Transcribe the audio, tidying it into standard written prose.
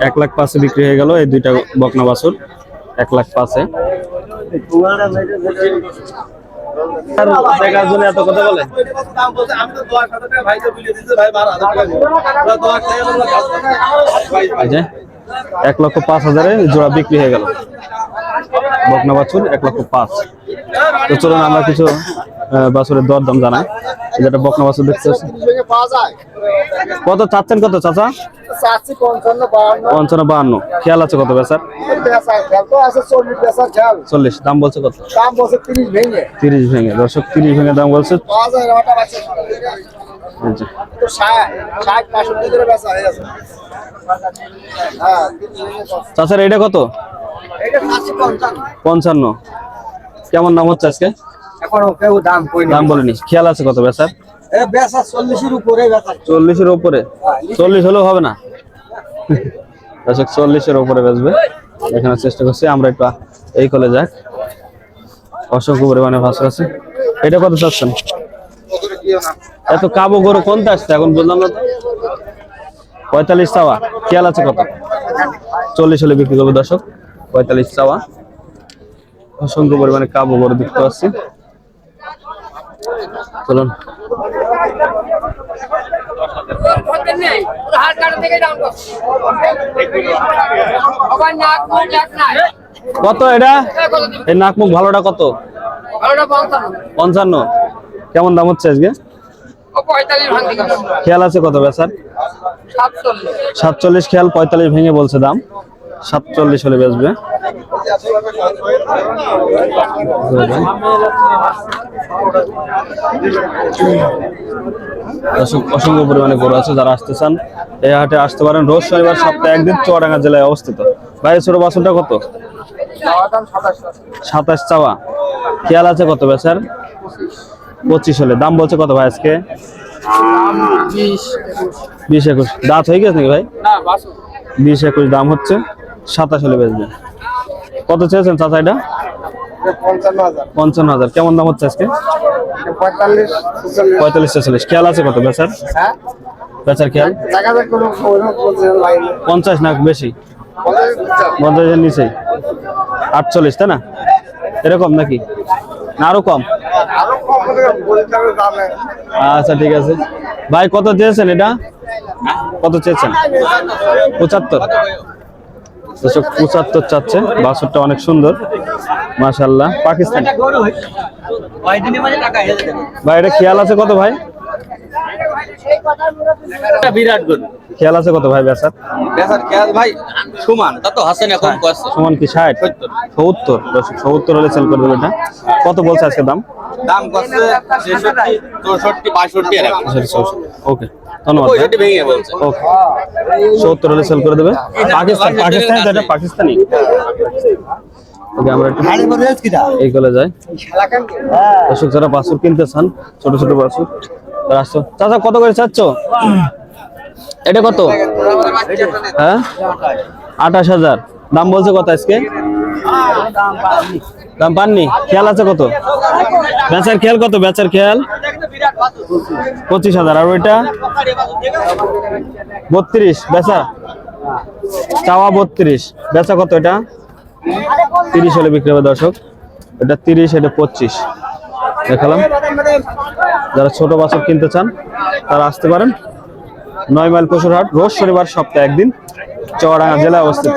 1,05,000 বিক্রি হয়ে গেল এই দুইটা বকনা বাছুর। 1,05,000 দেখার জন্য এত কথা বলে। 1,05,000 জোড়া বিক্রি হয়ে গেল বকনা বাছুর। 1,05,000। তো চলুন আমরা কিছু বাছুরের দরদাম জানাই। যেটা বকনা বাছুর দেখতে পাচ্ছি, কত চাচ্ছেন? কত চাচা? 55-52। খেয়াল আছে কত বেচার? 40। দাম বলছে কত? 30 ভেঙে। দর্শক 30 ভেঙে দাম বলছে। চাচার এটা কত? 55। কেমন দাম হচ্ছে আজকে? দাম বলেনি। খেয়াল আছে কত বেচার? 40-এর উপরে। 40 হলেও হবে না। 40-এর উপরে বেচবে। দেখানোর চেষ্টা করছি আমরা একটু। এই কলে যাক। অসংখ্য পরিমাণে বাছুর আছে। এটা কত চাচ্ছেন? এত কাবু গরু কোনটা আসছে এখন বুঝলাম না। 45 চাওয়া। খেয়াল আছে কত? 40 হলে বিক্রি করবে দর্শক। 45 চাওয়া। অসংখ্য পরিমাণে কাবু গরু দেখতে পাচ্ছি। চলুন কত এটা? এই নাক মুখ ভালোটা কত? 55। কেমন দাম হচ্ছে আজকে? খেয়াল আছে কত বেচার? 47 খেয়াল। 45 ভেঙে বলছে দাম। 47 হলে বেচবে। অসংখ্য পরিমাণে গরু আছে। যারা আসতে চান এই হাটে আসতে পারেন। রোজ শনিবার সপ্তাহে একদিন। চুয়াডাঙ্গা জেলায় অবস্থিত। ভাই ছোট বাছুরটা কত? 27 চাওয়া। খেয়াল আছে কত বেচার? 25 হলে। দাম বলছে কত ভাই আজকে? 20-21। দাঁত হয়ে গেছে নাকি ভাই? 20-21 দাম হচ্ছে। 27 হলে বেচবে। কত চেয়েছেন চাচা এটা? 55,000। কেমন দাম হচ্ছে আজকে? 45-46। খেয়াল আছে কত বেচার? বেচার খেয়াল? 50 না বেশি? 50-এর নিচে। 48 তাই না? এরকম নাকি না আরো কম? আচ্ছা ঠিক আছে ভাই। কত চেয়েছেন এটা? কত চেয়েছেন? 75। 75 চাচ্ছে। বাছুরটা অনেক সুন্দর মাশাআল্লাহ। পাকিস্তানি ভাই। এটা খেয়াল আছে কত ভাই? বিরাট গরু। খেয়াল আছে কত ভাই বেচার? খেয়াল ভাই সমান তা তো হাসেন এখন সমান কি 60 70? 70 হলে সেল করে দেবে। এটা কত বলছে আজকে দাম? দাম করছে 66 64 62 এরকম। ওকে ধন্যবাদ। ওকে 70 হলে সেল করে দেবে। পাকিস্তানি তো এটা পাকিস্তানি। ওকে আমরা একটু এই কলে যাই। দর্শক যারা বাছুর কিনতে চান ছোট ছোট বাছুর তারা আসছো। চাচা কত করে চাচ্ছ এটা? কত? হ্যাঁ 28,000। দাম বলছে কত আজকে? দাম পাননি। খেয়াল আছে কত বেচার? খেয়াল কত বেচার খেয়াল? 25,000। আর ওইটা 32 বেচা। চাওয়া 32। বেচা কত এটা? 30 হলে বিক্রি হবে দর্শক। এটা 30, এটা 25 দেখালাম। যারা ছোট বাছুর কিনতে চান তারা আসতে পারেন। 9 মাইল পশুর হাট। রোজ শনিবার সপ্তাহে একদিন। চুয়াডাঙ্গা জেলায় অবস্থিত।